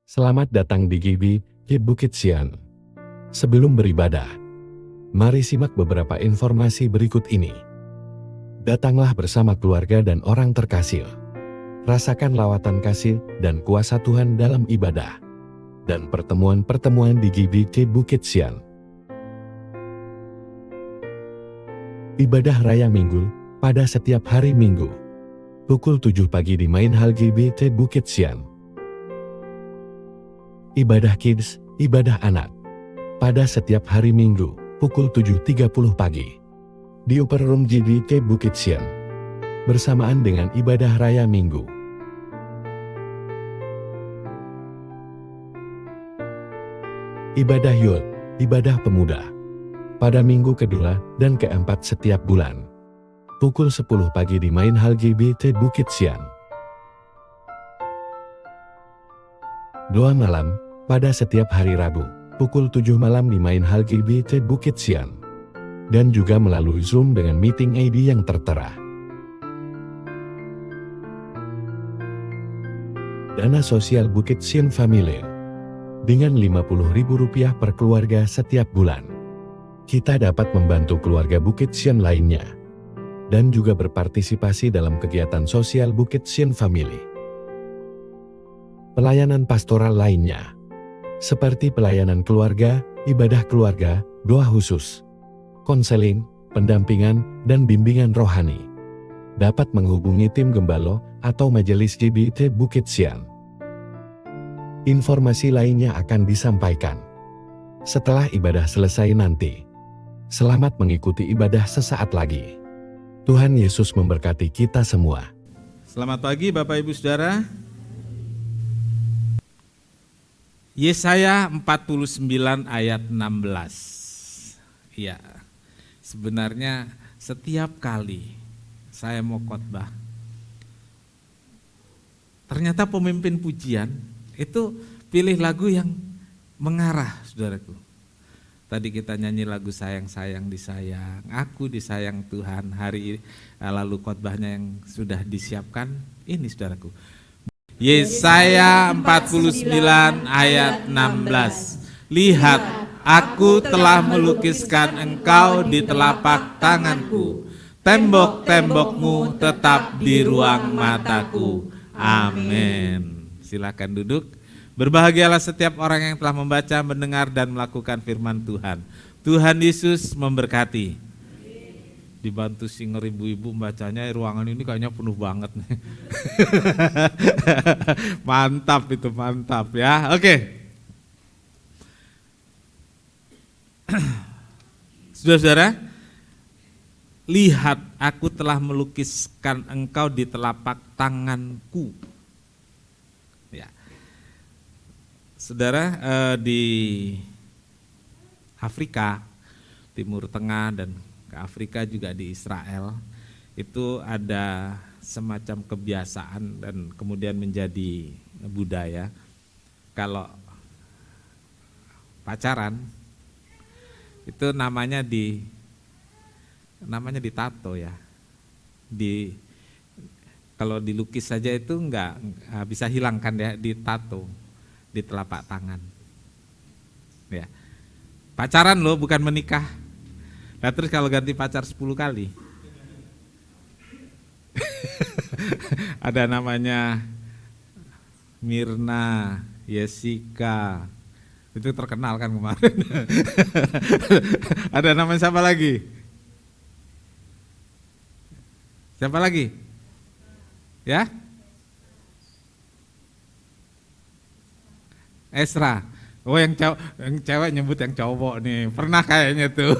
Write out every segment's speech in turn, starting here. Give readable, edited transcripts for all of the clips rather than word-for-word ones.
Selamat datang di GBI Bukit Sian. Sebelum beribadah, mari simak beberapa informasi berikut ini. Datanglah bersama keluarga dan orang terkasih. Rasakan lawatan kasih dan kuasa Tuhan dalam ibadah dan pertemuan-pertemuan di GBI Bukit Sian. Ibadah Raya Minggu pada setiap hari Minggu. Pukul 7 pagi di Main Hall GBI Bukit Sian. Ibadah Kids, ibadah anak. Pada setiap hari Minggu, pukul 7.30 pagi. Di Upper Room GBI Bukit Sian. Bersamaan dengan ibadah Raya Minggu. Ibadah Youth, ibadah pemuda. Pada minggu kedua dan keempat setiap bulan. Pukul 10 pagi di Main Hall GBI Bukit Sian. Doa malam, pada setiap hari Rabu, pukul 7 malam di Main Hall GBI Bukit Sian. Dan juga melalui Zoom dengan meeting ID yang tertera. Dana sosial Bukit Sian Family. Dengan Rp50.000 per keluarga setiap bulan. Kita dapat membantu keluarga Bukit Sian lainnya. Dan juga berpartisipasi dalam kegiatan sosial Bukit Sian Family. Pelayanan pastoral lainnya, seperti pelayanan keluarga, ibadah keluarga, doa khusus, konseling, pendampingan, dan bimbingan rohani. Dapat menghubungi tim Gembalo atau Majelis GBI Bukit Sian. Informasi lainnya akan disampaikan setelah ibadah selesai nanti. Selamat mengikuti ibadah sesaat lagi. Tuhan Yesus memberkati kita semua. Selamat pagi Bapak Ibu Saudara. Yesaya 49 ayat 16. Iya, sebenarnya setiap kali saya mau khotbah, ternyata pemimpin pujian itu pilih lagu yang mengarah, saudaraku. Tadi kita nyanyi lagu sayang-sayang disayang, aku disayang Tuhan. Hari lalu khotbahnya yang sudah disiapkan, ini saudaraku. Yesaya 49 ayat 16. Lihat, aku telah melukiskan engkau di telapak tanganku. Tembok-tembokmu tetap di ruang mataku. Amin. Silakan duduk. Berbahagialah setiap orang yang telah membaca, mendengar, dan melakukan firman Tuhan. Tuhan Yesus memberkati. Dibantu singer ibu-ibu bacanya, ruangan ini kayaknya penuh banget nih. Mantap itu, mantap ya. Oke. Saudara-saudara, lihat aku telah melukiskan engkau di telapak tanganku. Ya. Saudara, di Afrika, Timur Tengah dan ke Afrika juga di Israel, itu ada semacam kebiasaan dan kemudian menjadi budaya. Kalau pacaran itu namanya ditato ya. Kalau dilukis saja itu enggak bisa hilangkan ya, ditato di telapak tangan. Ya. Pacaran loh, bukan menikah. Nah terus kalau ganti pacar 10 kali. Ada namanya Mirna, Jessica. Itu terkenal kan kemarin. Ada namanya siapa lagi? Siapa lagi? Ya? Esra. Oh yang cewek nyebut yang cowok nih, pernah kayaknya tuh.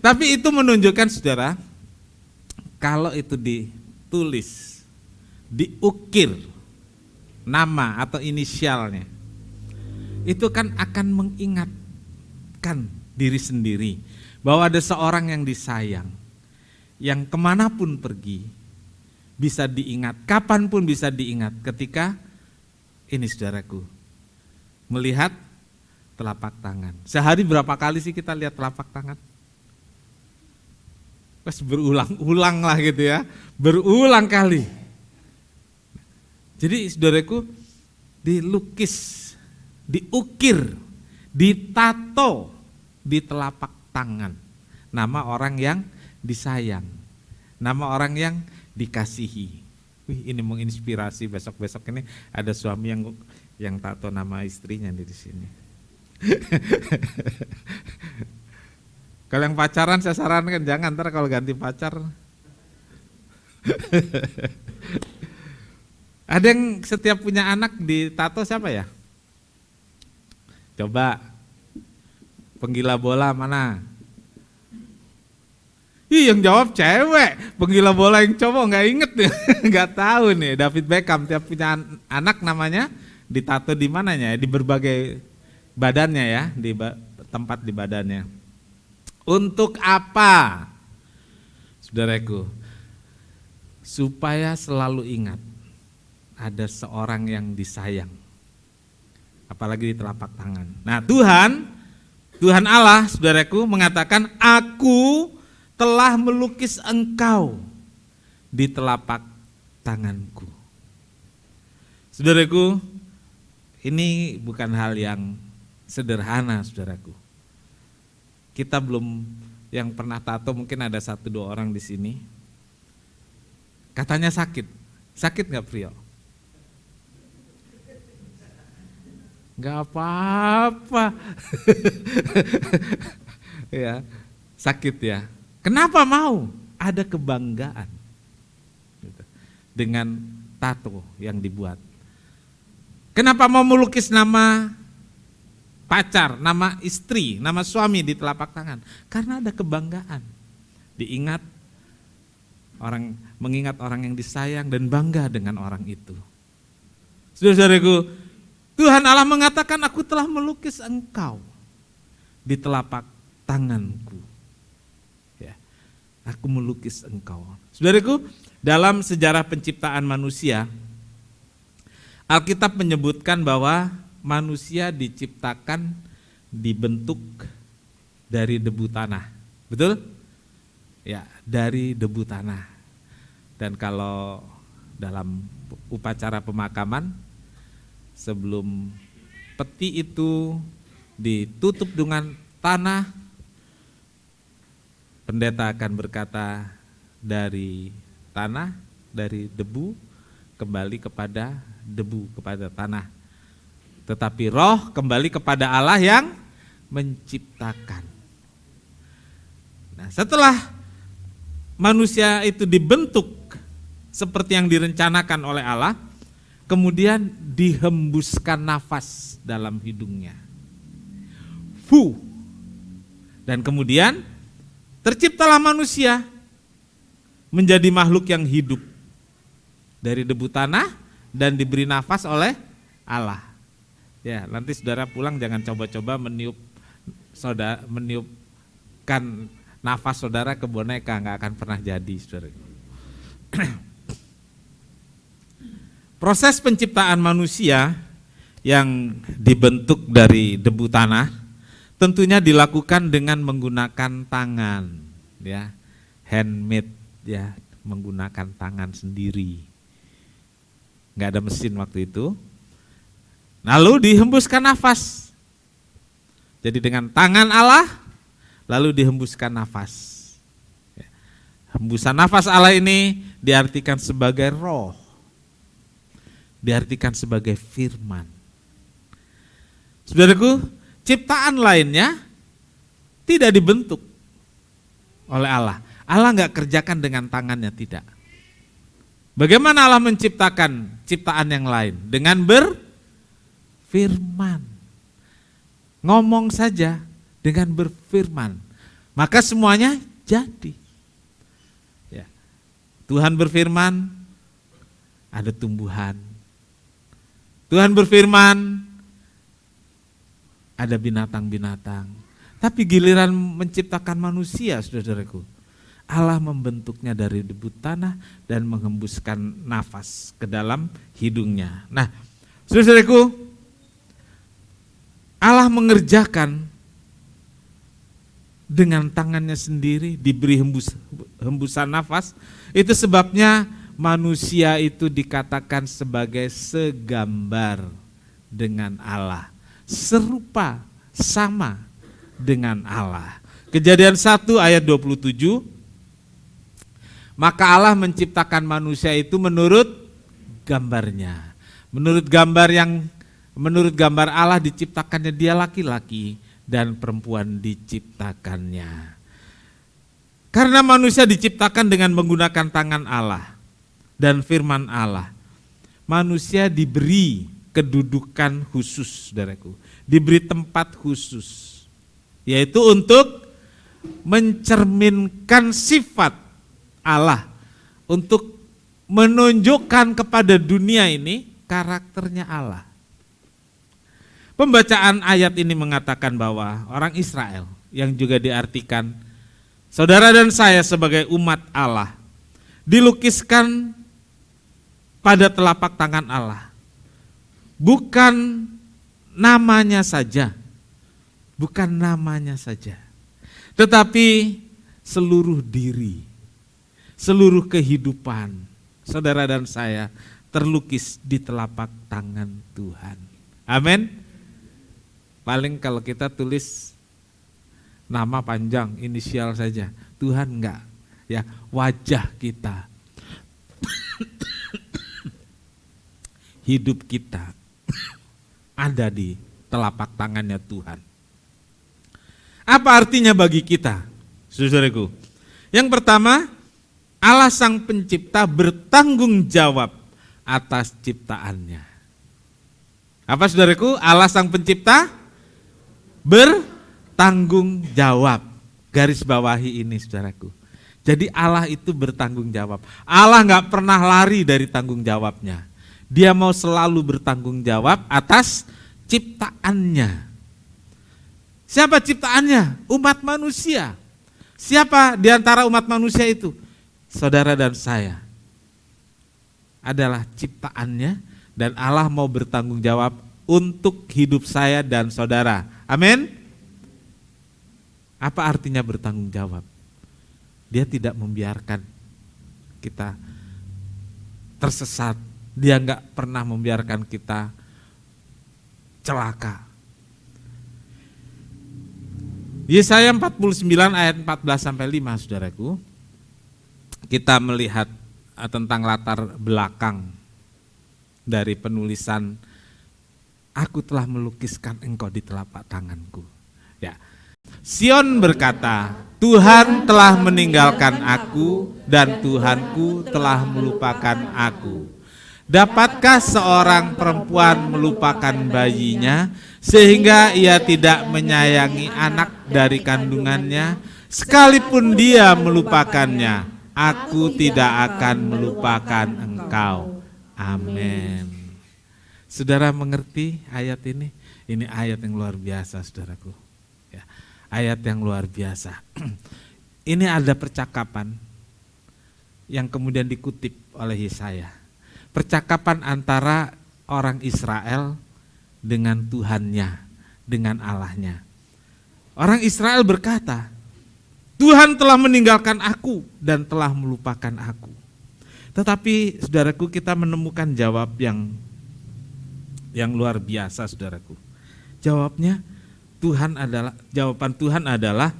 Tapi itu menunjukkan saudara, kalau itu ditulis, diukir nama atau inisialnya, itu kan akan mengingatkan diri sendiri bahwa ada seorang yang disayang, yang kemanapun pergi bisa diingat, kapanpun bisa diingat ketika ini saudaraku, melihat telapak tangan. Sehari berapa kali sih kita lihat telapak tangan? Pas berulang-ulang lah gitu ya, berulang kali. Jadi saudaraku, dilukis, diukir, ditato di telapak tangan nama orang yang disayang, nama orang yang dikasihi. Wih, ini menginspirasi. Besok-besok ini ada suami yang tato nama istrinya di sini. Kalau yang pacaran saya sarankan jangan, ntar kalau ganti pacar. Ada yang setiap punya anak ditato siapa ya? Coba, penggila bola mana? Ih, yang jawab cewek. Penggila bola yang cowok nggak inget nih, nggak tahu nih. David Beckham tiap punya anak namanya ditato di mananya? Di berbagai badannya ya, di tempat di badannya. Untuk apa? Saudaraku, supaya selalu ingat ada seorang yang disayang, apalagi di telapak tangan. Nah, Tuhan Allah, saudaraku, mengatakan, aku telah melukis engkau di telapak tanganku. Saudaraku, ini bukan hal yang sederhana, saudaraku. Kita belum, yang pernah tato mungkin ada 1-2 orang di sini. Katanya sakit nggak Priyo? Nggak apa-apa. Ya, sakit ya. Kenapa mau? Ada kebanggaan gitu, dengan tato yang dibuat. Kenapa mau melukis nama pacar, nama istri, nama suami di telapak tangan? Karena ada kebanggaan. Mengingat orang yang disayang dan bangga dengan orang itu. Saudara-saudaraku, Tuhan Allah mengatakan, aku telah melukis engkau di telapak tanganku. Ya, aku melukis engkau. Saudaraku, dalam sejarah penciptaan manusia, Alkitab menyebutkan bahwa manusia diciptakan dibentuk dari debu tanah. Betul? Ya, dari debu tanah. Dan kalau dalam upacara pemakaman, sebelum peti itu ditutup dengan tanah, pendeta akan berkata, dari tanah, dari debu, kembali kepada debu, kepada tanah. Tetapi roh kembali kepada Allah yang menciptakan. Nah, setelah manusia itu dibentuk seperti yang direncanakan oleh Allah, kemudian dihembuskan nafas dalam hidungnya. Dan kemudian terciptalah manusia menjadi makhluk yang hidup dari debu tanah dan diberi nafas oleh Allah. Ya, nanti saudara pulang jangan coba-coba meniupkan nafas saudara ke boneka, nggak akan pernah jadi, saudara. Proses penciptaan manusia yang dibentuk dari debu tanah tentunya dilakukan dengan menggunakan tangan, ya, handmade, ya, menggunakan tangan sendiri. Nggak ada mesin waktu itu. Lalu dihembuskan nafas. Jadi dengan tangan Allah, lalu dihembuskan nafas. Hembusan nafas Allah ini diartikan sebagai roh, diartikan sebagai firman. Saudaraku, ciptaan lainnya tidak dibentuk oleh Allah. Allah nggak kerjakan dengan tangannya, tidak. Bagaimana Allah menciptakan ciptaan yang lain? Dengan berfirman. Ngomong saja dengan berfirman. Maka semuanya jadi. Ya. Tuhan berfirman, ada tumbuhan. Tuhan berfirman, ada binatang-binatang. Tapi giliran menciptakan manusia, saudaraku, Allah membentuknya dari debu tanah dan menghembuskan nafas ke dalam hidungnya. Nah, saudaraku, Allah mengerjakan dengan tangannya sendiri, diberi hembusan nafas. Itu sebabnya manusia itu dikatakan sebagai segambar dengan Allah, serupa, sama dengan Allah. Kejadian 1 ayat 27, maka Allah menciptakan manusia itu menurut gambarnya. Menurut gambar Allah diciptakannya dia laki-laki dan perempuan diciptakannya. Karena manusia diciptakan dengan menggunakan tangan Allah dan firman Allah, manusia diberi kedudukan khusus, saudaraku, diberi tempat khusus, yaitu untuk mencerminkan sifat Allah, untuk menunjukkan kepada dunia ini karakternya Allah. Pembacaan ayat ini mengatakan bahwa orang Israel yang juga diartikan saudara dan saya sebagai umat Allah dilukiskan pada telapak tangan Allah. Bukan namanya saja, tetapi seluruh diri, seluruh kehidupan saudara dan saya terlukis di telapak tangan Tuhan. Amin. Paling kalau kita tulis nama panjang, inisial saja, Tuhan enggak, ya, wajah kita, hidup kita ada di telapak tangannya Tuhan. Apa artinya bagi kita, saudaraku? Yang pertama, Allah Sang Pencipta bertanggung jawab atas ciptaannya. Apa, saudaraku? Allah Sang Pencipta bertanggung jawab. Garis bawahi ini, saudaraku. Jadi Allah itu bertanggung jawab. Allah gak pernah lari dari tanggung jawabnya. Dia mau selalu bertanggung jawab atas ciptaannya. Siapa ciptaannya? Umat manusia. Siapa di antara umat manusia itu? Saudara dan saya adalah ciptaannya, dan Allah mau bertanggung jawab untuk hidup saya dan saudara. Amin. Apa artinya bertanggung jawab? Dia tidak membiarkan kita tersesat. Dia enggak pernah membiarkan kita celaka. Yesaya 49 ayat 14-5, saudaraku. Kita melihat tentang latar belakang dari penulisan, aku telah melukiskan engkau di telapak tanganku. Ya. Sion berkata, Tuhan telah meninggalkan aku dan Tuhanku telah melupakan aku. Dapatkah seorang perempuan melupakan bayinya sehingga ia tidak menyayangi anak dari kandungannya? Sekalipun dia melupakannya, aku tidak akan melupakan engkau. Amin. Saudara mengerti ayat ini? Ini ayat yang luar biasa, saudaraku. Ya, ayat yang luar biasa. Ini ada percakapan yang kemudian dikutip oleh Yesaya. Percakapan antara orang Israel dengan Tuhannya, dengan Allahnya. Orang Israel berkata, Tuhan telah meninggalkan aku dan telah melupakan aku. Tetapi saudaraku, kita menemukan jawab yang luar biasa, saudaraku. Jawaban Tuhan adalah,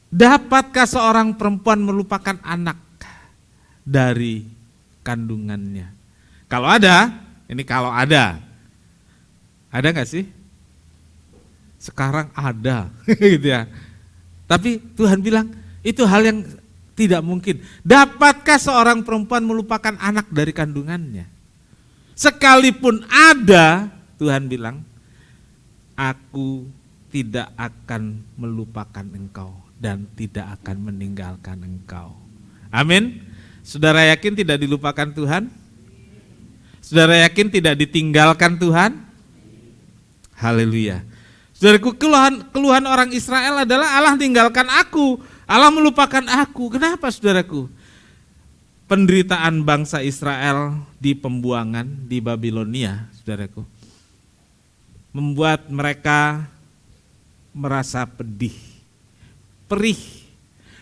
dapatkah seorang perempuan melupakan anak dari kandungannya? Kalau ada nggak sih? Sekarang ada, gitu ya. Tapi Tuhan bilang itu hal yang tidak mungkin. Dapatkah seorang perempuan melupakan anak dari kandungannya? Sekalipun ada, Tuhan bilang, aku tidak akan melupakan engkau dan tidak akan meninggalkan engkau. Amin. Saudara yakin tidak dilupakan Tuhan? Saudara yakin tidak ditinggalkan Tuhan? Haleluya. Saudaraku, keluhan orang Israel adalah Allah tinggalkan aku, Allah melupakan aku. Kenapa, saudaraku? Penderitaan bangsa Israel di pembuangan di Babilonia, saudaraku, membuat mereka merasa pedih, perih,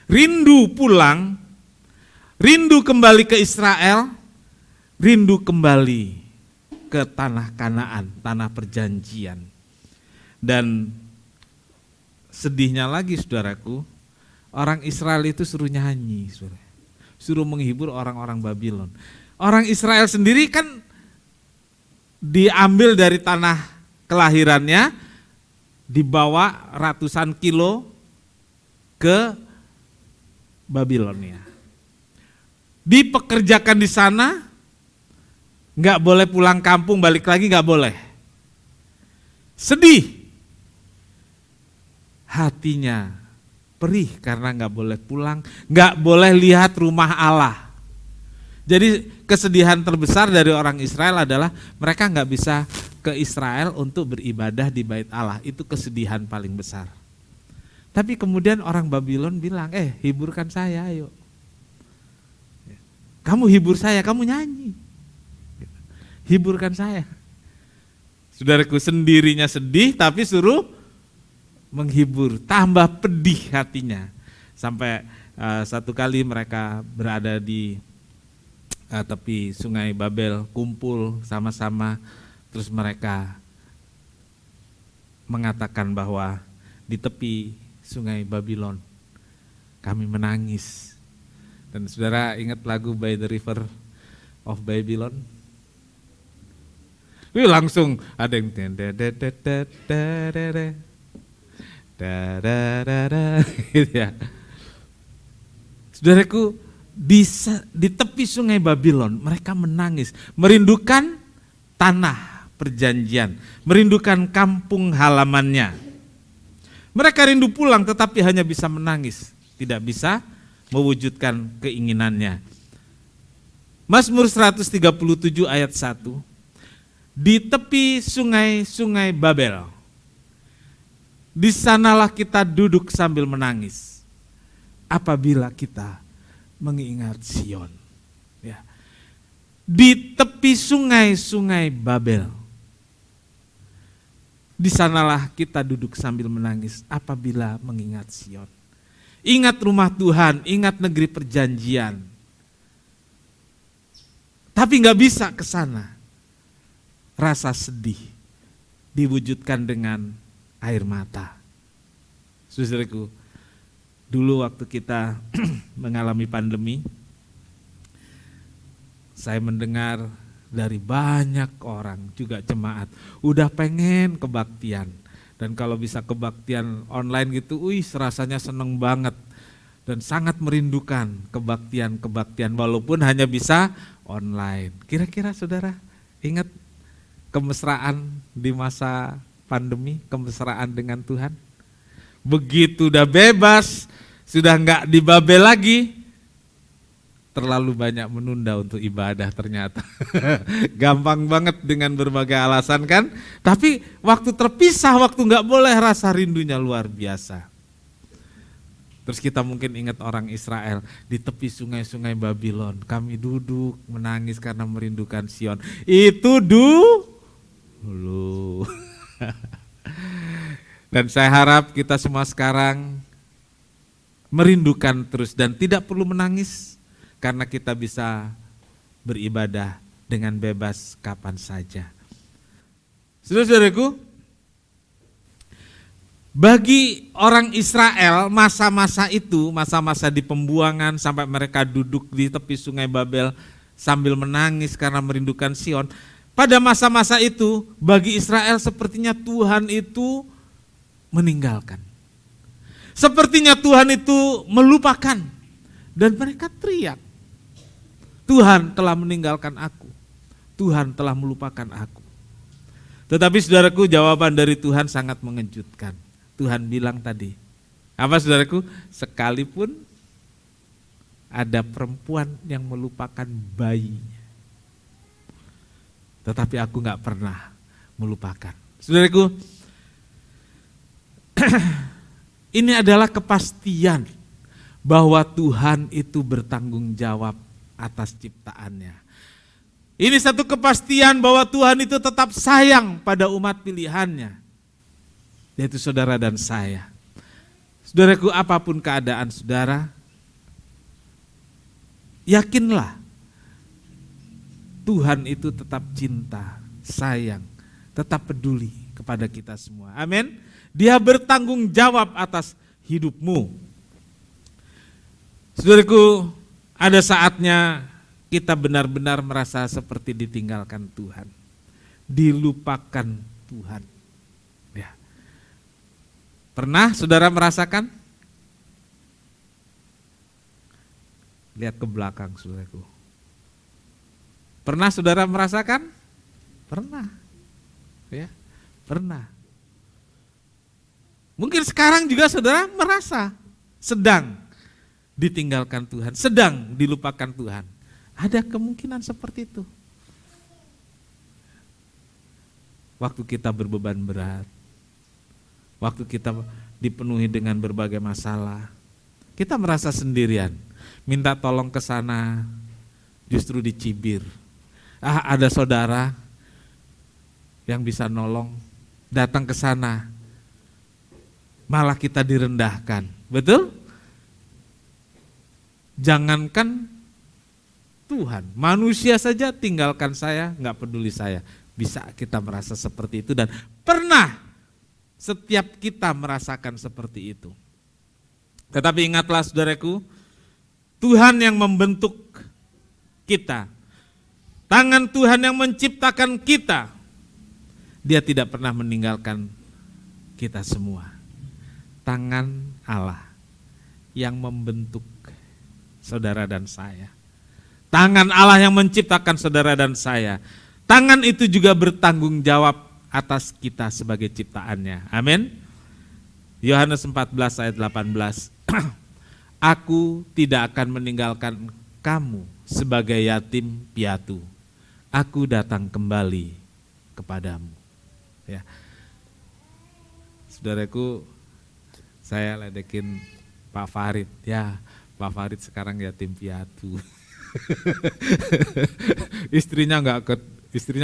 rindu pulang rindu kembali ke Israel, rindu kembali ke tanah Kanaan, tanah perjanjian. Dan sedihnya lagi saudaraku, orang Israel itu suruh nyanyi, saudara. Suruh menghibur orang-orang Babylon. Orang Israel sendiri kan diambil dari tanah kelahirannya, dibawa ratusan kilo ke Babilonia. Dipekerjakan di sana, nggak boleh pulang kampung, balik lagi nggak boleh. Sedih, hatinya perih karena nggak boleh pulang, nggak boleh lihat rumah Allah. Jadi kesedihan terbesar dari orang Israel adalah mereka nggak bisa ke Israel untuk beribadah di bait Allah. Itu kesedihan paling besar. Tapi kemudian orang Babylon bilang, hiburkan saya ayo. Kamu hibur saya, kamu nyanyi. Hiburkan saya. Saudaraku, sendirinya sedih tapi suruh menghibur, tambah pedih hatinya. Sampai satu kali mereka berada di tepi sungai Babel, kumpul sama-sama, terus mereka mengatakan bahwa di tepi sungai Babylon kami menangis. Dan saudara ingat lagu By the River of Babylon? Langsung ada yang gitu ya. Saudaraku, di tepi sungai Babylon mereka menangis, merindukan tanah perjanjian, merindukan kampung halamannya. Mereka rindu pulang tetapi hanya bisa menangis, tidak bisa mewujudkan keinginannya. Mazmur 137 ayat 1. Di tepi sungai-sungai Babel, di sanalah kita duduk sambil menangis apabila kita mengingat Sion. Ya. Di tepi sungai-sungai Babel, di sanalah kita duduk sambil menangis apabila mengingat Sion. Ingat rumah Tuhan, ingat negeri perjanjian. Tapi nggak bisa ke sana. Rasa sedih diwujudkan dengan air mata. Saudaraku, dulu waktu kita mengalami pandemi, saya mendengar dari banyak orang, juga jemaat, udah pengen kebaktian. Dan kalau bisa kebaktian online gitu, rasanya seneng banget. Dan sangat merindukan kebaktian-kebaktian walaupun hanya bisa online. Kira-kira saudara ingat kemesraan di masa pandemi, kemesraan dengan Tuhan? Begitu udah bebas, sudah enggak di Babel lagi, terlalu banyak menunda untuk ibadah ternyata. Gampang banget dengan berbagai alasan kan, tapi waktu terpisah, waktu enggak boleh, rasa rindunya luar biasa. Terus kita mungkin ingat orang Israel di tepi sungai-sungai Babylon, kami duduk menangis karena merindukan Sion. Itu dulu. Dan saya harap kita semua sekarang merindukan terus dan tidak perlu menangis karena kita bisa beribadah dengan bebas kapan saja. Saudara-saudaraku, bagi orang Israel masa-masa itu, masa-masa di pembuangan sampai mereka duduk di tepi sungai Babel sambil menangis karena merindukan Sion. Pada masa-masa itu bagi Israel sepertinya Tuhan itu meninggalkan. Sepertinya Tuhan itu melupakan dan mereka teriak, Tuhan telah meninggalkan aku, Tuhan telah melupakan aku. Tetapi saudaraku, jawaban dari Tuhan sangat mengejutkan. Tuhan bilang tadi, apa saudaraku? Sekalipun ada perempuan yang melupakan bayinya, tetapi aku gak pernah melupakan. Saudaraku, ini adalah kepastian bahwa Tuhan itu bertanggung jawab atas ciptaannya. Ini satu kepastian bahwa Tuhan itu tetap sayang pada umat pilihannya, yaitu saudara dan saya. Saudaraku, apapun keadaan saudara, yakinlah Tuhan itu tetap cinta, sayang, tetap peduli kepada kita semua. Amin. Dia bertanggung jawab atas hidupmu. Saudaraku, ada saatnya kita benar-benar merasa seperti ditinggalkan Tuhan, dilupakan Tuhan. Ya. Pernah saudara merasakan? Lihat ke belakang, saudaraku. Pernah saudara merasakan? Pernah. Ya, pernah. Mungkin sekarang juga saudara merasa sedang ditinggalkan Tuhan, sedang dilupakan Tuhan. Ada kemungkinan seperti itu. Waktu kita berbeban berat, waktu kita dipenuhi dengan berbagai masalah, kita merasa sendirian, minta tolong ke sana, justru dicibir. Ada saudara yang bisa nolong, datang ke sana, malah kita direndahkan. Betul? Jangankan Tuhan, manusia saja tinggalkan saya, nggak peduli saya. Bisa kita merasa seperti itu dan pernah setiap kita merasakan seperti itu. Tetapi ingatlah saudaraku, Tuhan yang membentuk kita, tangan Tuhan yang menciptakan kita, Dia tidak pernah meninggalkan kita semua. Tangan Allah yang membentuk saudara dan saya. Tangan Allah yang menciptakan saudara dan saya. Tangan itu juga bertanggung jawab atas kita sebagai ciptaannya. Amin. Yohanes 14 ayat 18. Aku tidak akan meninggalkan kamu sebagai yatim piatu. Aku datang kembali kepadamu. Ya. Saudaraku, saya ledekin Pak Farid. Ya, Pak Farid sekarang yatim piatu. Istrinya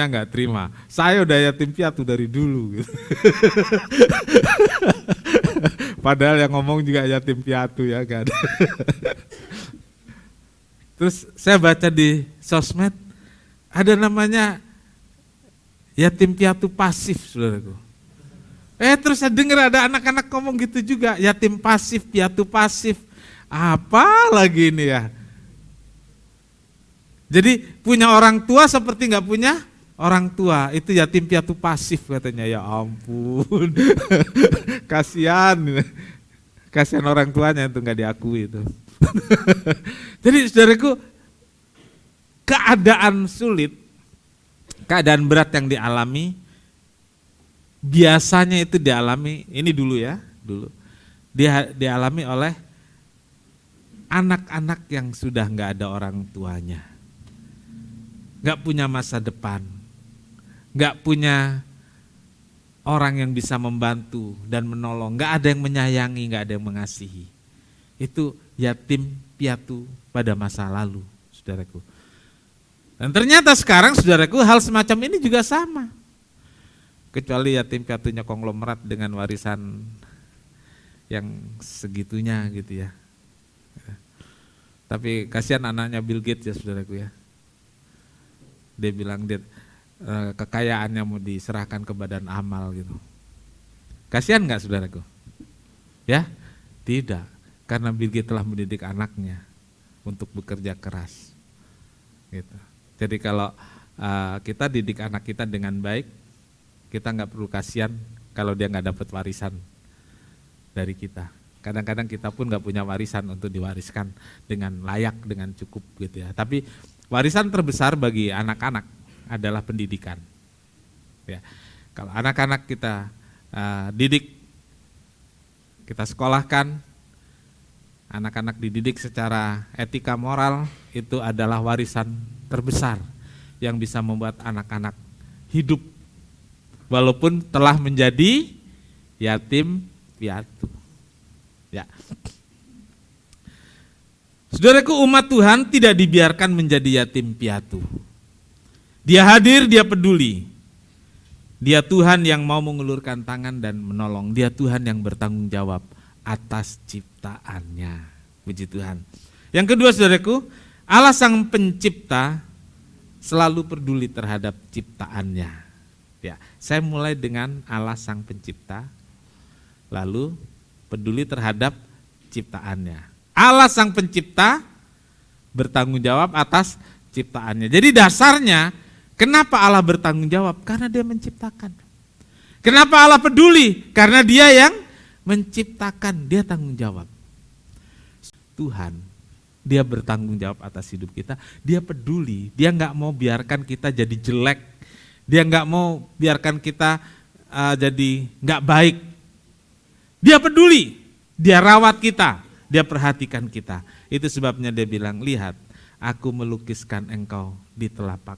nggak terima. Saya udah yatim piatu dari dulu. Gitu. Padahal yang ngomong juga yatim piatu ya kan. Terus saya baca di sosmed ada namanya yatim piatu pasif, saudaraku. Terus saya dengar ada anak-anak ngomong gitu juga, yatim pasif, piatu pasif. Apa lagi ini ya? Jadi punya orang tua seperti nggak punya orang tua, itu yatim piatu pasif katanya. Ya ampun, kasihan orang tuanya itu nggak diakui itu. Jadi saudaraku, keadaan sulit, keadaan berat yang dialami, biasanya itu dialami, ini dulu ya, dia dialami oleh anak-anak yang sudah nggak ada orang tuanya, nggak punya masa depan, nggak punya orang yang bisa membantu dan menolong, nggak ada yang menyayangi, nggak ada yang mengasihi. Itu yatim piatu pada masa lalu, saudaraku. Dan ternyata sekarang, saudaraku, hal semacam ini juga sama. Kecuali yatim piatunya konglomerat dengan warisan yang segitunya gitu ya. Tapi kasihan anaknya Bill Gates ya, saudaraku ya. Dia bilang kekayaannya mau diserahkan ke badan amal gitu. Kasihan nggak, saudaraku? Ya, tidak. Karena Bill Gates telah mendidik anaknya untuk bekerja keras. Gitu. Jadi kalau kita didik anak kita dengan baik, kita nggak perlu kasihan kalau dia nggak dapat warisan dari kita. Kadang-kadang kita pun nggak punya warisan untuk diwariskan dengan layak, dengan cukup gitu ya. Tapi warisan terbesar bagi anak-anak adalah pendidikan. Ya. Kalau anak-anak kita didik, kita sekolahkan, anak-anak dididik secara etika moral, itu adalah warisan terbesar yang bisa membuat anak-anak hidup walaupun telah menjadi yatim piatu. Ya. Saudaraku, umat Tuhan tidak dibiarkan menjadi yatim piatu. Dia hadir, dia peduli. Dia Tuhan yang mau mengulurkan tangan dan menolong. Dia Tuhan yang bertanggung jawab atas ciptaannya. Puji Tuhan. Yang kedua, saudaraku, Allah Sang Pencipta selalu peduli terhadap ciptaannya. Ya, saya mulai dengan Allah Sang Pencipta, lalu peduli terhadap ciptaannya. Allah Sang Pencipta bertanggung jawab atas ciptaannya. Jadi dasarnya, kenapa Allah bertanggung jawab? Karena Dia menciptakan. Kenapa Allah peduli? Karena Dia yang menciptakan, Dia tanggung jawab. Tuhan, Dia bertanggung jawab atas hidup kita, Dia peduli, Dia nggak mau biarkan kita jadi jelek, Dia nggak mau biarkan kita jadi nggak baik. Dia peduli, Dia rawat kita, Dia perhatikan kita. Itu sebabnya Dia bilang, lihat, aku melukiskan engkau di telapak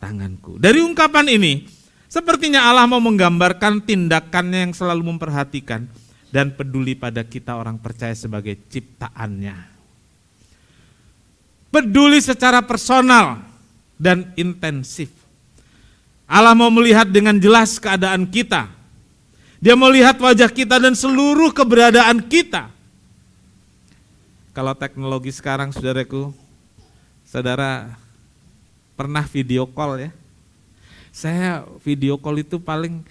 tanganku. Dari ungkapan ini, sepertinya Allah mau menggambarkan tindakannya yang selalu memperhatikan dan peduli pada kita orang percaya sebagai ciptaannya. Peduli secara personal dan intensif. Allah mau melihat dengan jelas keadaan kita. Dia mau lihat wajah kita dan seluruh keberadaan kita. Kalau teknologi sekarang, saudaraku, saudara pernah video call ya? Saya video call itu paling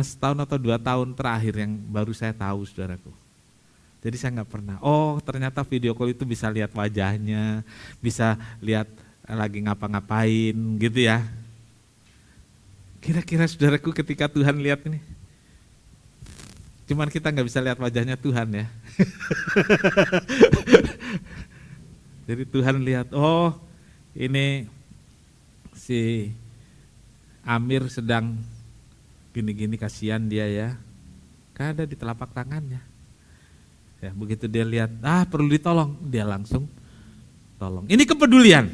setahun atau 2 tahun terakhir yang baru saya tahu, saudaraku. Jadi saya nggak pernah. Oh, ternyata video call itu bisa lihat wajahnya, bisa lihat lagi ngapa-ngapain gitu ya. Kira-kira saudaraku ketika Tuhan lihat ini, cuman kita nggak bisa lihat wajahnya Tuhan ya. Jadi Tuhan lihat, oh ini si Amir sedang gini-gini, kasihan dia ya, kan ada di telapak tangannya. Ya, begitu dia lihat, perlu ditolong, dia langsung tolong. Ini kepedulian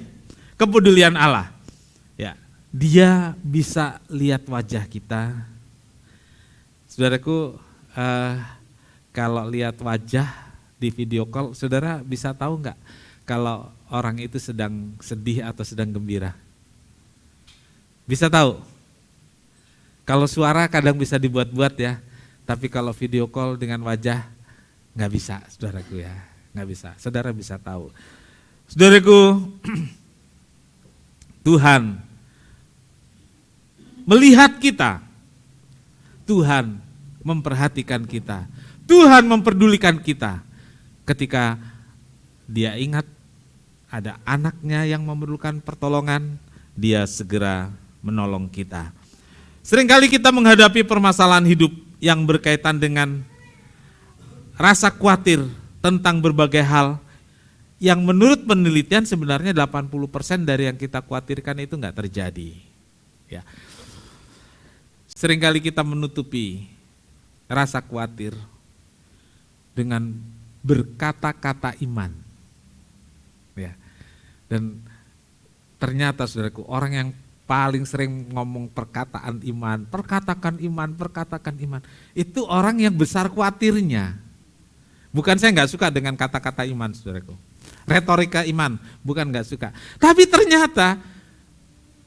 Allah. Ya, Dia bisa lihat wajah kita. Saudaraku, kalau lihat wajah di video call, saudara bisa tahu nggak kalau orang itu sedang sedih atau sedang gembira? Bisa tahu? Kalau suara kadang bisa dibuat-buat ya, tapi kalau video call dengan wajah nggak bisa, saudaraku ya, nggak bisa. Saudara bisa tahu. Saudaraku, Tuhan melihat kita, Tuhan memperhatikan kita, Tuhan memperdulikan kita. Ketika Dia ingat ada anaknya yang memerlukan pertolongan, Dia segera menolong kita. Seringkali kita menghadapi permasalahan hidup yang berkaitan dengan rasa khawatir tentang berbagai hal yang menurut penelitian sebenarnya 80% dari yang kita khawatirkan itu enggak terjadi. Ya. Seringkali kita menutupi rasa khawatir dengan berkata-kata iman. Ya. Dan ternyata saudaraku, orang yang paling sering ngomong perkataan iman, perkatakan iman, itu orang yang besar khawatirnya. Bukan saya nggak suka dengan kata-kata iman, saudaraku. Retorika iman, bukan nggak suka. Tapi ternyata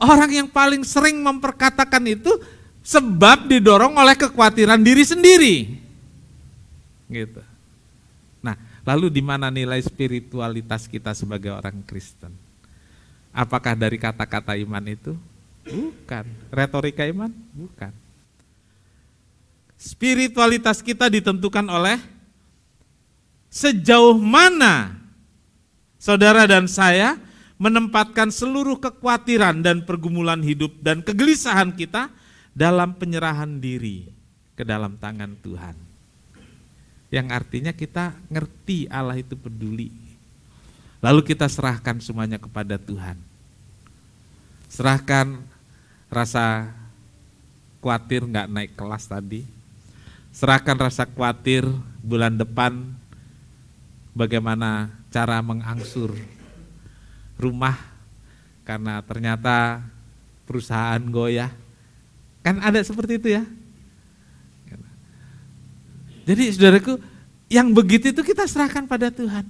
orang yang paling sering memperkatakan itu sebab didorong oleh kekhawatiran diri sendiri. Gitu. Nah, lalu di mana nilai spiritualitas kita sebagai orang Kristen? Apakah dari kata-kata iman itu? Bukan. Retorika iman? Bukan. Spiritualitas kita ditentukan oleh sejauh mana saudara dan saya menempatkan seluruh kekhawatiran dan pergumulan hidup dan kegelisahan kita dalam penyerahan diri ke dalam tangan Tuhan. Yang artinya kita ngerti Allah itu peduli. Lalu kita serahkan semuanya kepada Tuhan. Serahkan rasa khawatir nggak naik kelas tadi. Serahkan rasa khawatir bulan depan bagaimana cara mengangsur rumah karena ternyata perusahaan goyah. Kan ada seperti itu ya. Jadi saudaraku, yang begitu itu kita serahkan pada Tuhan.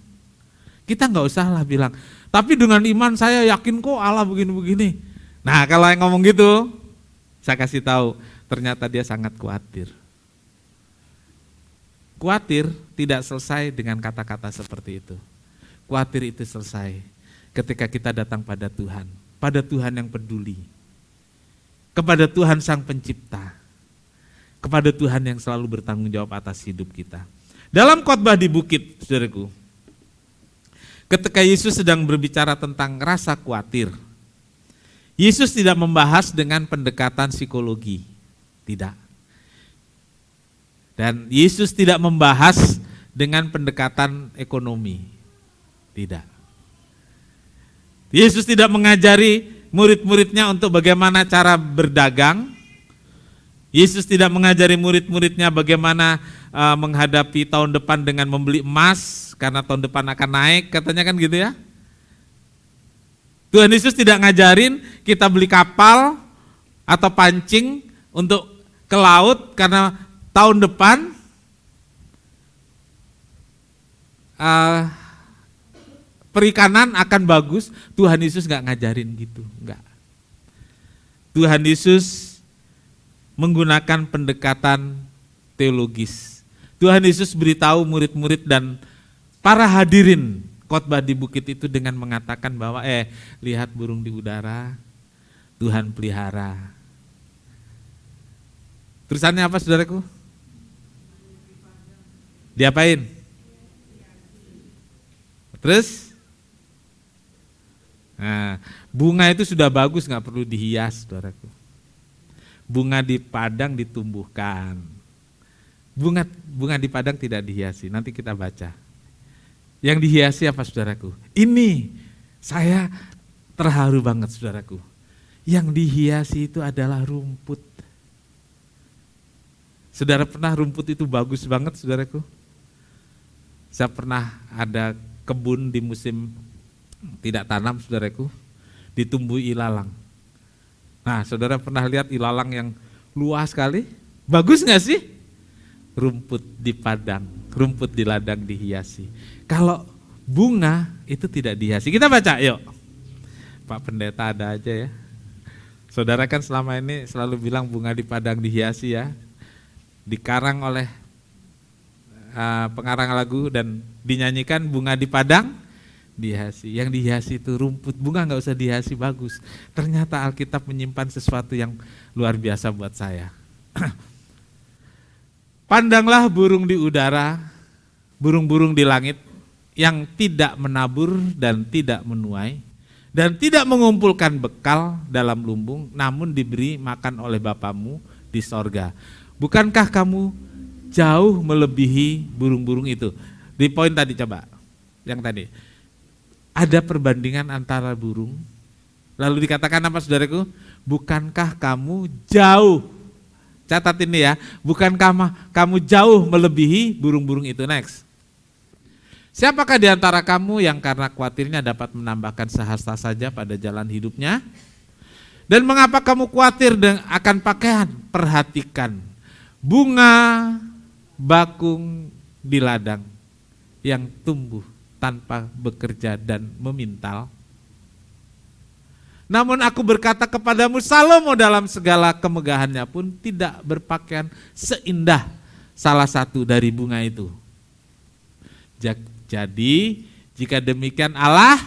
Kita nggak usah lah bilang, tapi dengan iman saya yakin kok Allah begini-begini. Nah kalau yang ngomong gitu, saya kasih tahu, ternyata dia sangat khawatir. Khawatir tidak selesai dengan kata-kata seperti itu. Khawatir itu selesai ketika kita datang pada Tuhan yang peduli, kepada Tuhan Sang Pencipta, kepada Tuhan yang selalu bertanggung jawab atas hidup kita. Dalam khotbah di bukit, saudaraku, ketika Yesus sedang berbicara tentang rasa khawatir, Yesus tidak membahas dengan pendekatan psikologi, tidak. Dan Yesus tidak membahas dengan pendekatan ekonomi, tidak. Yesus tidak mengajari murid-muridnya untuk bagaimana cara berdagang. Yesus tidak mengajari murid-muridnya bagaimana menghadapi tahun depan dengan membeli emas karena tahun depan akan naik, katanya kan gitu ya. Tuhan Yesus tidak ngajarin kita beli kapal atau pancing untuk ke laut karena tahun depan perikanan akan bagus. Tuhan Yesus nggak ngajarin gitu, nggak. Tuhan Yesus menggunakan pendekatan teologis. Tuhan Yesus beritahu murid-murid dan para hadirin khotbah di bukit itu dengan mengatakan bahwa lihat burung di udara, Tuhan pelihara. Tulisannya apa, saudaraku? Diapain? Terus? Nah, bunga itu sudah bagus, nggak perlu dihias, saudaraku. Bunga di padang ditumbuhkan. Bunga di padang tidak dihiasi, nanti kita baca. Yang dihiasi apa, saudaraku? Ini saya terharu banget, saudaraku. Yang dihiasi itu adalah rumput. Saudara pernah rumput itu bagus banget, saudaraku? Saya pernah ada kebun di musim tidak tanam, saudaraku, ditumbuhi ilalang. Nah, saudara pernah lihat ilalang yang luas sekali? Bagus nggak sih? Rumput di padang, rumput di ladang dihiasi. Kalau bunga itu tidak dihiasi. Kita baca, yuk. Pak Pendeta ada aja ya. Saudara kan selama ini selalu bilang bunga di padang dihiasi ya. Dikarang oleh pengarang lagu dan dinyanyikan bunga di padang dihiasi. Yang dihiasi itu rumput, bunga nggak usah dihiasi, bagus. Ternyata Alkitab menyimpan sesuatu yang luar biasa buat saya. Pandanglah burung di udara, burung-burung di langit yang tidak menabur dan tidak menuai dan tidak mengumpulkan bekal dalam lumbung, namun diberi makan oleh Bapamu di sorga. Bukankah kamu jauh melebihi burung-burung itu? Di poin tadi coba, yang tadi. Ada perbandingan antara burung, lalu dikatakan apa, saudaraku? Bukankah kamu jauh, catat ini ya, bukankah kamu jauh melebihi burung-burung itu? Next. Siapakah di antara kamu yang karena khawatirnya dapat menambahkan sehasta saja pada jalan hidupnya? Dan mengapa kamu khawatir akan pakaian? Perhatikan bunga bakung di ladang yang tumbuh tanpa bekerja dan memintal. Namun aku berkata kepadamu, Salomo dalam segala kemegahannya pun tidak berpakaian seindah salah satu dari bunga itu. Jadi jika demikian Allah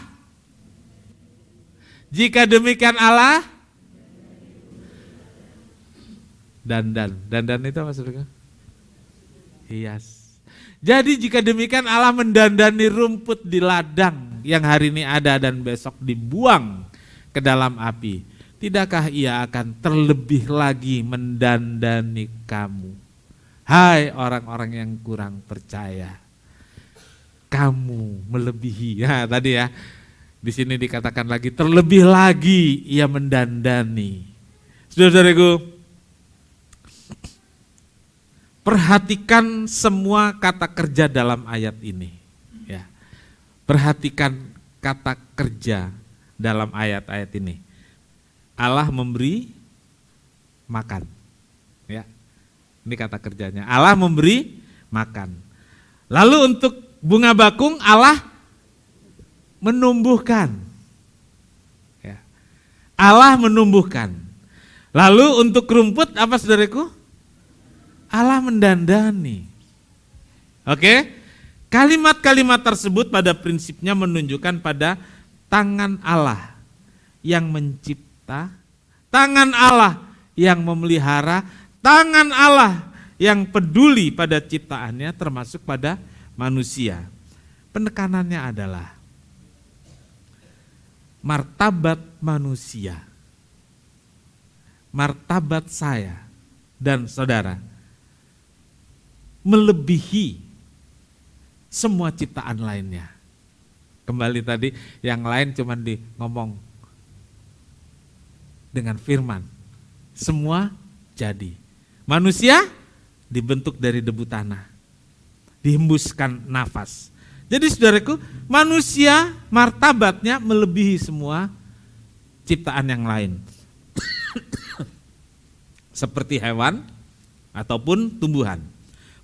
dandan itu apa, saudara? Hias. Jadi jika demikian Allah mendandani rumput di ladang yang hari ini ada dan besok dibuang ke dalam api, tidakkah Ia akan terlebih lagi mendandani kamu? Hai orang-orang yang kurang percaya, kamu melebihi. Nah, tadi ya, di sini dikatakan lagi terlebih lagi Ia mendandani. Saudara-saudaraku, perhatikan semua kata kerja dalam ayat ini. Ya, perhatikan kata kerja dalam ayat-ayat ini. Allah memberi makan. Ya, ini kata kerjanya. Allah memberi makan. Lalu untuk bunga bakung Allah menumbuhkan. Ya. Allah menumbuhkan. Lalu untuk rumput apa, saudaraku? Allah mendandani. Oke? Kalimat-kalimat tersebut pada prinsipnya menunjukkan pada tangan Allah yang mencipta, tangan Allah yang memelihara, tangan Allah yang peduli pada ciptaannya termasuk pada manusia. Penekanannya adalah martabat manusia, martabat saya dan saudara melebihi semua ciptaan lainnya. Kembali tadi yang lain cuma ngomong dengan firman, semua jadi. Manusia dibentuk dari debu tanah, dihembuskan nafas. Jadi saudaraku, manusia martabatnya melebihi semua ciptaan yang lain. Seperti hewan ataupun tumbuhan.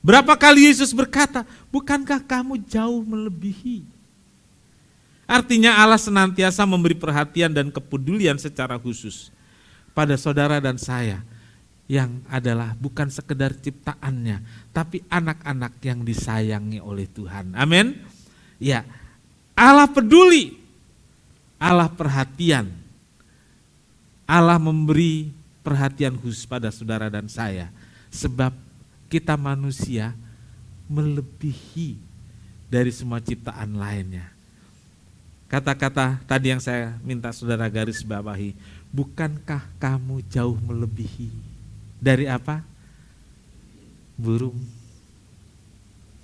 Berapa kali Yesus berkata, bukankah kamu jauh melebihi? Artinya Allah senantiasa memberi perhatian dan kepedulian secara khusus pada saudara dan saya yang adalah bukan sekedar ciptaannya, tapi anak-anak yang disayangi oleh Tuhan. Amin. Ya, Allah peduli, Allah perhatian, Allah memberi perhatian khusus pada saudara dan saya, sebab kita manusia melebihi dari semua ciptaan lainnya. Kata-kata tadi yang saya minta saudara garis bawahi, bukankah kamu jauh melebihi dari apa? Burung.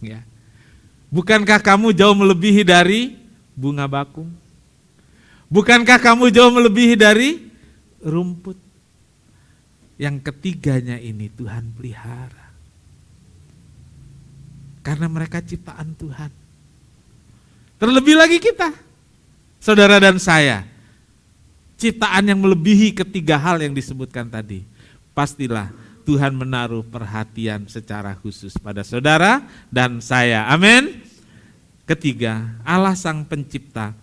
Ya. Bukankah kamu jauh melebihi dari bunga bakung? Bukankah kamu jauh melebihi dari rumput? Yang ketiganya ini Tuhan pelihara. Karena mereka ciptaan Tuhan. Terlebih lagi kita, saudara dan saya, ciptaan yang melebihi ketiga hal yang disebutkan tadi. Pastilah Tuhan menaruh perhatian secara khusus pada saudara dan saya. Amin. Ketiga, Allah Sang Pencipta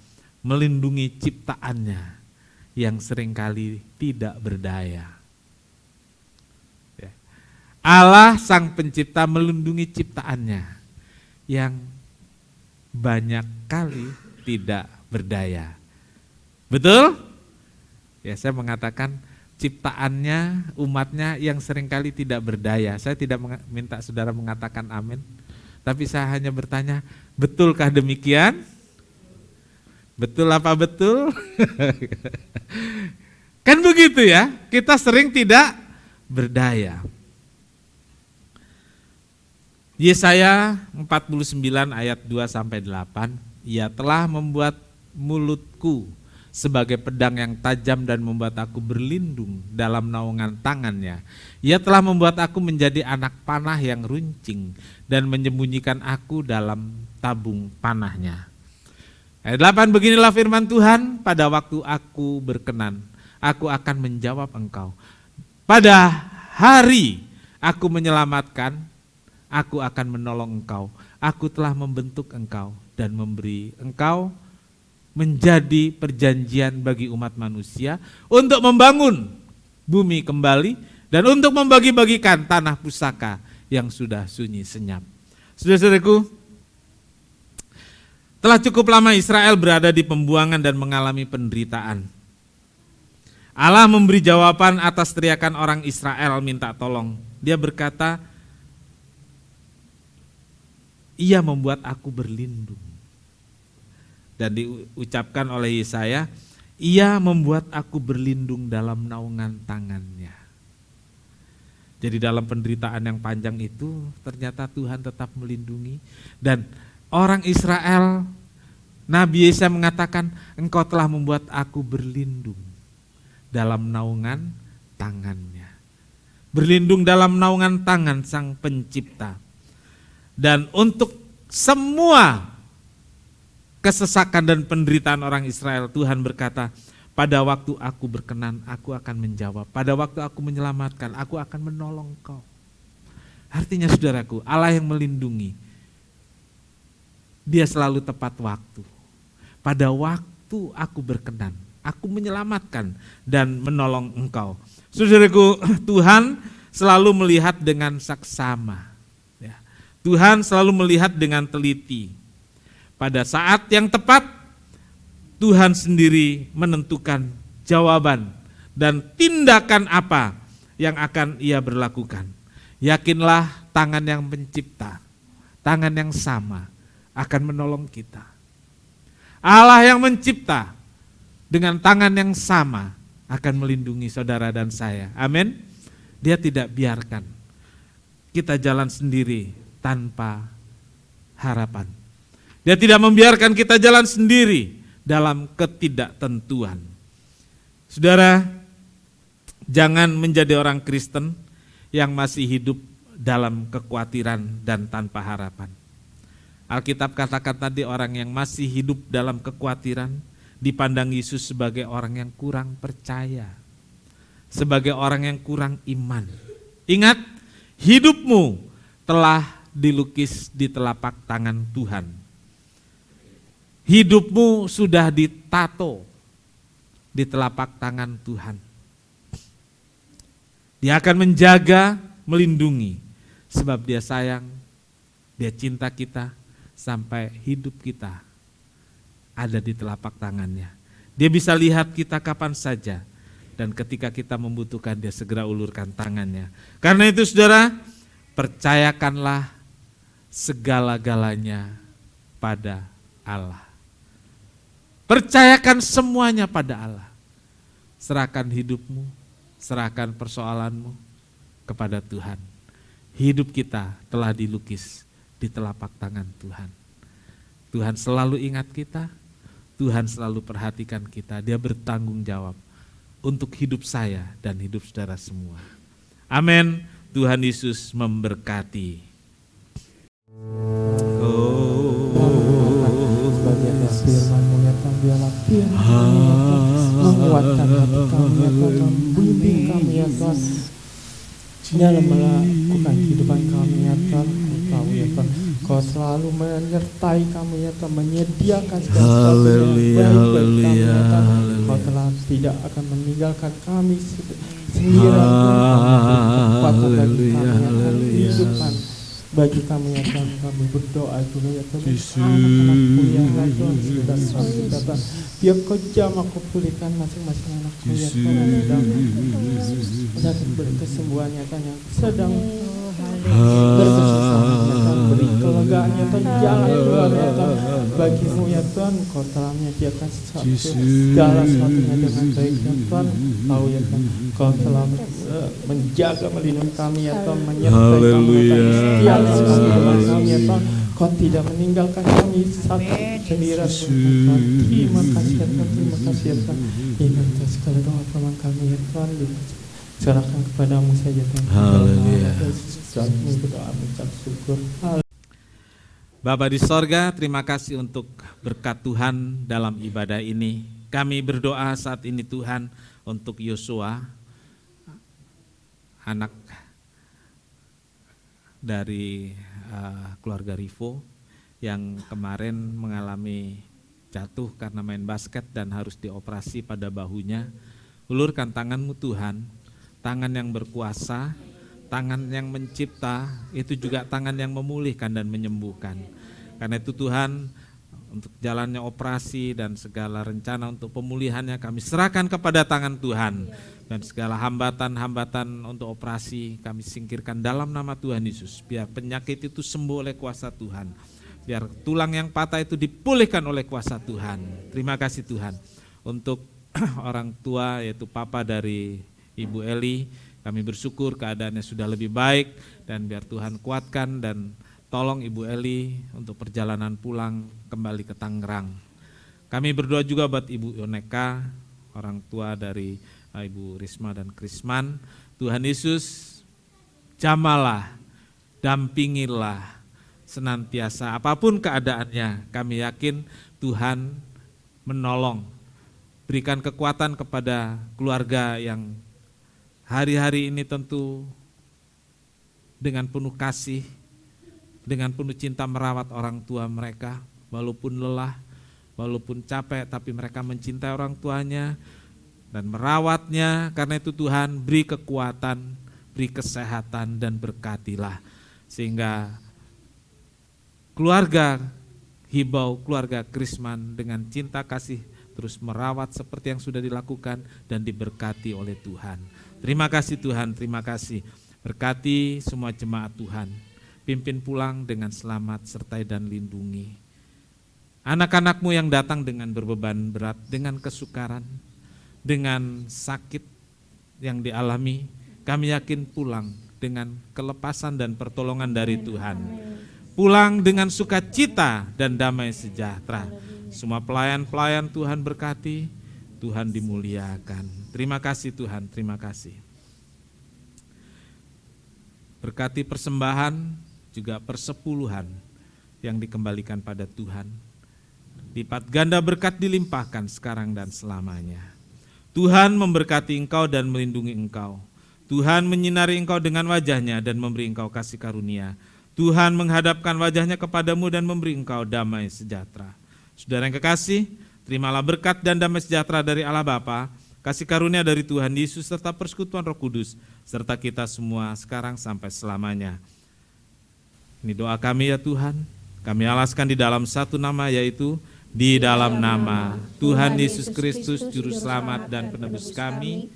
melindungi ciptaannya yang seringkali tidak berdaya. Allah Sang Pencipta melindungi ciptaannya yang banyak kali tidak berdaya. Betul? Ya, saya mengatakan ciptaannya, umatnya yang seringkali tidak berdaya. Saya tidak minta saudara mengatakan amin, tapi saya hanya bertanya, betulkah demikian? Betul apa betul? Kan begitu ya, kita sering tidak berdaya. Yesaya 49 ayat 2-8, Ia telah membuat mulutku sebagai pedang yang tajam dan membuat aku berlindung dalam naungan tangannya. Ia telah membuat aku menjadi anak panah yang runcing dan menyembunyikan aku dalam tabung panahnya. Ayat 8, beginilah firman Tuhan, pada waktu aku berkenan, aku akan menjawab engkau. Pada hari aku menyelamatkan, aku akan menolong engkau. Aku telah membentuk engkau dan memberi engkau menjadi perjanjian bagi umat manusia untuk membangun bumi kembali dan untuk membagi-bagikan tanah pusaka yang sudah sunyi senyap. Saudara-saudaraku, telah cukup lama Israel berada di pembuangan dan mengalami penderitaan. Allah memberi jawaban atas teriakan orang Israel minta tolong. Dia berkata, Ia membuat aku berlindung. Dan diucapkan oleh Yesaya, Ia membuat aku berlindung dalam naungan tangannya. Jadi dalam penderitaan yang panjang itu ternyata Tuhan tetap melindungi. Dan orang Israel, Nabi Yesaya mengatakan, Engkau telah membuat aku berlindung dalam naungan tangannya. Berlindung dalam naungan tangan Sang Pencipta. Dan untuk semua kesesakan dan penderitaan orang Israel, Tuhan berkata, pada waktu aku berkenan, aku akan menjawab. Pada waktu aku menyelamatkan, aku akan menolong kau. Artinya saudaraku, Allah yang melindungi, Dia selalu tepat waktu. Pada waktu aku berkenan, aku menyelamatkan dan menolong engkau. Saudaraku, Tuhan selalu melihat dengan saksama. Tuhan selalu melihat dengan teliti. Pada saat yang tepat, Tuhan sendiri menentukan jawaban dan tindakan apa yang akan ia berlakukan. Yakinlah tangan yang mencipta, tangan yang sama akan menolong kita. Allah yang mencipta dengan tangan yang sama akan melindungi saudara dan saya. Amin. Dia tidak biarkan kita jalan sendiri tanpa harapan. Dia tidak membiarkan kita jalan sendiri dalam ketidaktentuan. Saudara, jangan menjadi orang Kristen yang masih hidup dalam kekhawatiran dan tanpa harapan. Alkitab katakan tadi orang yang masih hidup dalam kekhawatiran dipandang Yesus sebagai orang yang kurang percaya, sebagai orang yang kurang iman. Ingat, hidupmu telah dilukis di telapak tangan Tuhan. Hidupmu sudah ditato di telapak tangan Tuhan. Dia akan menjaga, melindungi, sebab Dia sayang, Dia cinta kita sampai hidup kita ada di telapak tangannya. Dia bisa lihat kita kapan saja, dan ketika kita membutuhkan Dia segera ulurkan tangannya. Karena itu saudara, percayakanlah segala-galanya pada Allah. Percayakan semuanya pada Allah. Serahkan hidupmu, serahkan persoalanmu kepada Tuhan. Hidup kita telah dilukis di telapak tangan Tuhan. Tuhan selalu ingat kita, Tuhan selalu perhatikan kita. Dia bertanggung jawab untuk hidup saya dan hidup saudara semua. Amin. Tuhan Yesus memberkati. Firman-Mu ya Tuhan, biarlah firman-Mu ya Tuhan menguatkan hati kami ya Tuhan, membimbing kami ya Tuhan dalam melakukan kehidupan kami ya Tuhan. Kau tahu ya Tuhan, Kau selalu menyertai kami ya Tuhan, menyediakan segala sesuatu yang baik bagi kami ya Tuhan. Kau telah tidak akan meninggalkan kami sendirian Tuhan, bagi kami ya Tuhan, kehidupan bagi kami ya Tuhan. Kami berdoa juga ya Tuhan, anak-anakku yang ya Tuhan sudah sakit ya Tuhan, biar Kau jamah Kau pulihkan masing-masing anakku ya Tuhan, sedang beri kesembuhan ya Tuhan, yang sedang berkesusahan ya Tuhan, beri kelegaan ya Tuhan, jalan keluar ya Tuhan bagimu ya Tuhan. Kau telah menyediakan segala sesuatunya dengan baik ya Tuhan. Tahu ya Tuhan, Kau telah menjaga, melindungi kami ya Tuhan, menyertai kami ya Tuhan, setia dengan kami ya Tuhan. Kau tidak meninggalkan kami satu sendirian Tuhan. Terima kasih ya Tuhan, terima kasih ya Tuhan. Ini atas segala doa firman kami ya Tuhan, serahkan kepadamu saja Tuhan. Haleluya. Kami berdoa mengucap syukur. Bapa di sorga, terima kasih untuk berkat Tuhan dalam ibadah ini. Kami berdoa saat ini Tuhan untuk Yosua, anak dari keluarga Rivo yang kemarin mengalami jatuh karena main basket dan harus dioperasi pada bahunya. Ulurkan tangan-Mu Tuhan, tangan yang berkuasa, tangan yang mencipta, itu juga tangan yang memulihkan dan menyembuhkan. Karena itu Tuhan, untuk jalannya operasi dan segala rencana untuk pemulihannya kami serahkan kepada tangan Tuhan. Dan segala hambatan-hambatan untuk operasi kami singkirkan dalam nama Tuhan Yesus. Biar penyakit itu sembuh oleh kuasa Tuhan. Biar tulang yang patah itu dipulihkan oleh kuasa Tuhan. Terima kasih Tuhan. Untuk orang tua yaitu papa dari Ibu Eli, kami bersyukur keadaannya sudah lebih baik. Dan biar Tuhan kuatkan dan tolong Ibu Eli untuk perjalanan pulang kembali ke Tangerang. Kami berdoa juga buat Ibu Yoneka, orang tua dari Ibu Risma dan Krisman. Tuhan Yesus, jamalah, dampingilah senantiasa apapun keadaannya. Kami yakin Tuhan menolong, berikan kekuatan kepada keluarga yang hari-hari ini tentu dengan penuh kasih, dengan penuh cinta merawat orang tua mereka, walaupun lelah, walaupun capek, tapi mereka mencintai orang tuanya dan merawatnya. Karena itu Tuhan, beri kekuatan, beri kesehatan dan berkatilah. Sehingga keluarga Hibau, keluarga Krisman dengan cinta kasih terus merawat seperti yang sudah dilakukan dan diberkati oleh Tuhan. Terima kasih Tuhan, terima kasih. Berkati semua jemaat Tuhan, pimpin pulang dengan selamat, sertai dan lindungi. Anak-anak-Mu yang datang dengan berbeban berat, dengan kesukaran, dengan sakit yang dialami, kami yakin pulang dengan kelepasan dan pertolongan dari Tuhan. Pulang dengan sukacita dan damai sejahtera. Semua pelayan-pelayan Tuhan berkati, Tuhan dimuliakan. Terima kasih Tuhan, terima kasih. Berkati persembahan, juga persepuluhan yang dikembalikan pada Tuhan. Lipat ganda berkat dilimpahkan sekarang dan selamanya. Tuhan memberkati engkau dan melindungi engkau. Tuhan menyinari engkau dengan wajahnya dan memberi engkau kasih karunia. Tuhan menghadapkan wajahnya kepadamu dan memberi engkau damai sejahtera. Saudara yang kekasih, terimalah berkat dan damai sejahtera dari Allah Bapa, kasih karunia dari Tuhan Yesus serta persekutuan Roh Kudus, serta kita semua sekarang sampai selamanya. Ini doa kami ya Tuhan, kami alaskan di dalam satu nama, yaitu di dalam nama Tuhan Yesus Kristus, Juru Selamat dan Penebus kami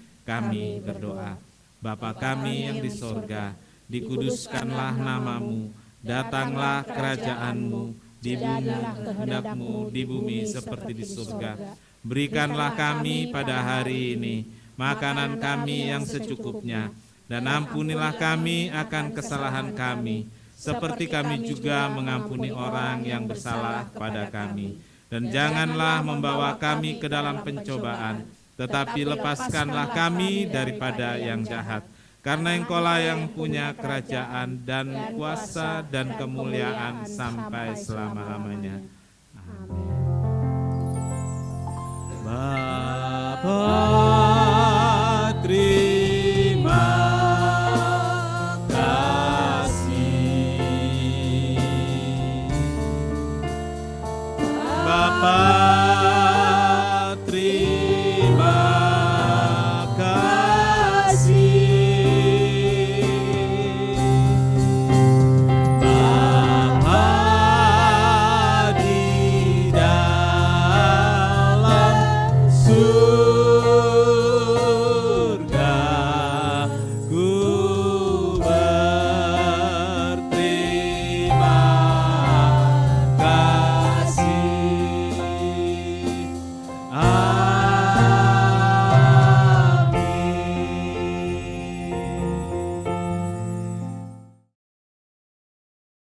berdoa. Bapa kami yang di sorga, dikuduskanlah namamu, datanglah kerajaan-Mu, di bumi kehendak-Mu di bumi seperti di surga. Berikanlah kami pada hari ini makanan kami yang secukupnya, dan ampunilah kami akan kesalahan kami, seperti kami juga mengampuni orang yang bersalah pada kami. Dan janganlah membawa kami ke dalam pencobaan, tetapi lepaskanlah kami daripada yang jahat. Karena Engkaulah yang punya kerajaan dan kuasa dan kemuliaan sampai selama-lamanya. Amin. Bapa